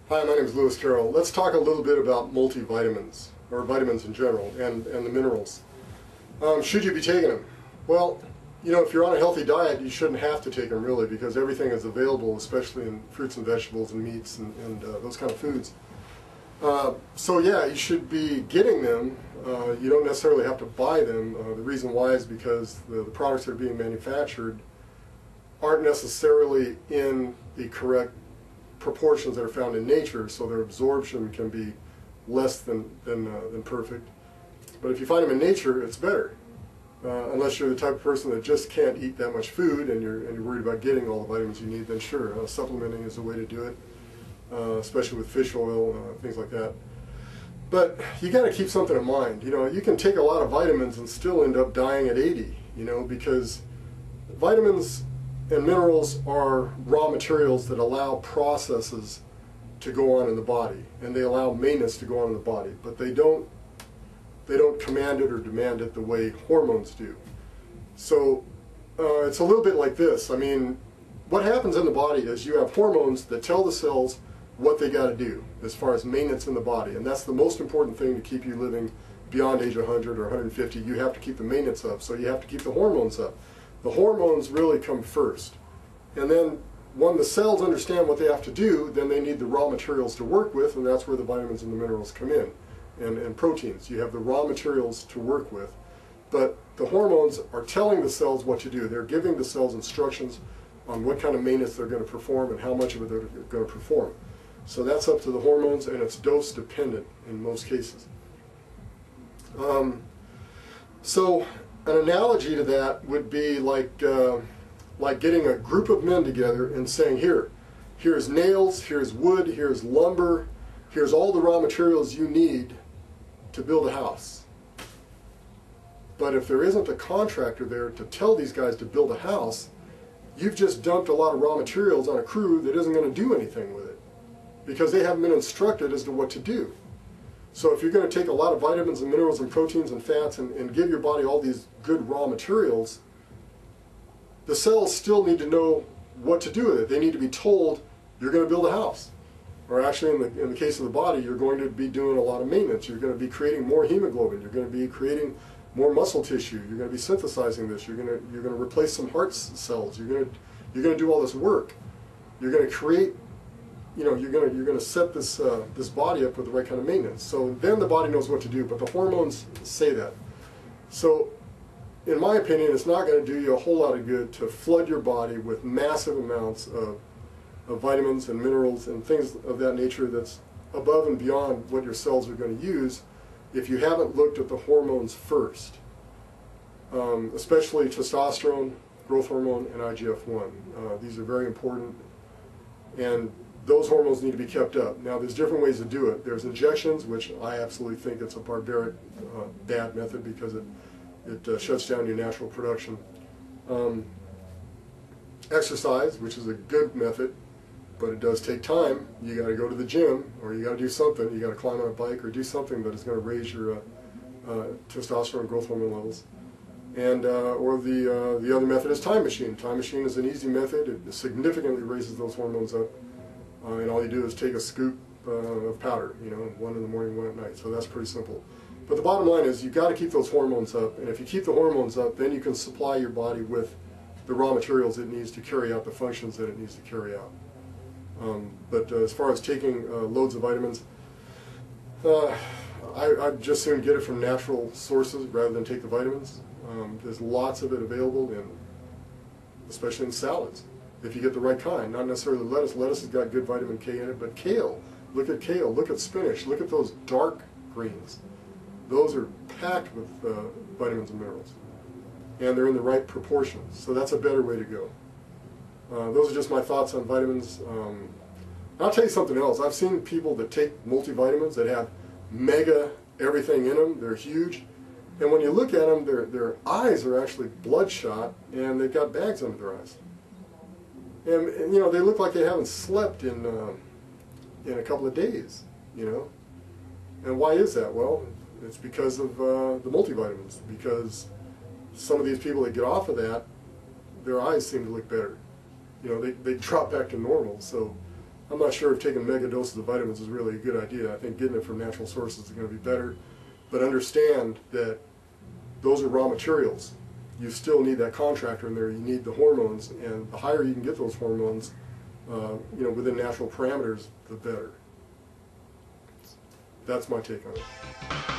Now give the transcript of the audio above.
Hi, my name is Lewis Carroll. Let's talk a little bit about multivitamins, or vitamins in general, and the minerals. Should you be taking them? Well, you know, if you're on a healthy diet, you shouldn't have to take them really, because everything is available, especially in fruits and vegetables and meats and those kind of foods. So yeah, you should be getting them. You don't necessarily have to buy them. The reason why is because the products that are being manufactured aren't necessarily in the correct proportions that are found in nature, so their absorption can be less than perfect. But if you find them in nature, it's better. Unless you're the type of person that just can't eat that much food and you're worried about getting all the vitamins you need, then sure, supplementing is a way to do it, especially with fish oil, things like that. But you got to keep something in mind. You know, you can take a lot of vitamins and still end up dying at 80, you know, because vitamins and minerals are raw materials that allow processes to go on in the body, and they allow maintenance to go on in the body, but they don't command it or demand it the way hormones do. So it's a little bit like this. I mean, what happens in the body is you have hormones that tell the cells what they got to do as far as maintenance in the body, and that's the most important thing to keep you living beyond age 100 or 150. You have to keep the maintenance up, so you have to keep the hormones up. The hormones really come first, and then when the cells understand what they have to do, then they need the raw materials to work with, and that's where the vitamins and the minerals come in, and proteins. You have the raw materials to work with, but the hormones are telling the cells what to do. They're giving the cells instructions on what kind of maintenance they're going to perform and how much of it they're going to perform. So that's up to the hormones, and it's dose dependent in most cases. So an analogy to that would be like getting a group of men together and saying, here's nails, here's wood, here's lumber, here's all the raw materials you need to build a house. But if there isn't a contractor there to tell these guys to build a house, you've just dumped a lot of raw materials on a crew that isn't going to do anything with it, because they haven't been instructed as to what to do. So if you're going to take a lot of vitamins and minerals and proteins and fats and give your body all these good raw materials, the cells still need to know what to do with it. They need to be told, you're going to build a house. Or actually, in the case of the body, you're going to be doing a lot of maintenance. You're going to be creating more hemoglobin. You're going to be creating more muscle tissue. You're going to be synthesizing this. You're going to replace some heart cells. You're going to do all this work. You're going to create, you know, you're going to set this this body up with the right kind of maintenance. So then the body knows what to do, but the hormones say that. So in my opinion, it's not going to do you a whole lot of good to flood your body with massive amounts of vitamins and minerals and things of that nature that's above and beyond what your cells are going to use if you haven't looked at the hormones first, especially testosterone, growth hormone, and IGF-1. These are very important, and those hormones need to be kept up. Now, there's different ways to do it. There's injections, which I absolutely think it's a barbaric, bad method, because it shuts down your natural production. Exercise, which is a good method, but it does take time. You got to go to the gym, or you got to do something. You got to climb on a bike or do something that is going to raise your testosterone and growth hormone levels. And or the other method is time machine. Time machine is an easy method. It significantly raises those hormones up, and all you do is take a scoop of powder. You know, one in the morning, one at night. So that's pretty simple. But the bottom line is, you've got to keep those hormones up, and if you keep the hormones up, then you can supply your body with the raw materials it needs to carry out the functions that it needs to carry out. But as far as taking loads of vitamins, I'd just soon get it from natural sources rather than take the vitamins. There's lots of it available, especially in salads, if you get the right kind. Not necessarily lettuce. Lettuce has got good vitamin K in it, but kale. Look at kale. Look at spinach. Look at those dark greens. Those are packed with vitamins and minerals, and they're in the right proportions. So that's a better way to go. Those are just my thoughts on vitamins. I'll tell you something else. I've seen people that take multivitamins that have mega everything in them. They're huge, and when you look at them, their eyes are actually bloodshot, and they've got bags under their eyes. And you know, they look like they haven't slept in a couple of days. You know, and why is that? Well, it's because of the multivitamins. Because some of these people that get off of that, their eyes seem to look better. You know, they drop back to normal. So I'm not sure if taking mega doses of vitamins is really a good idea. I think getting it from natural sources is going to be better. But understand that those are raw materials. You still need that contractor in there. You need the hormones, and the higher you can get those hormones, within natural parameters, the better. That's my take on it.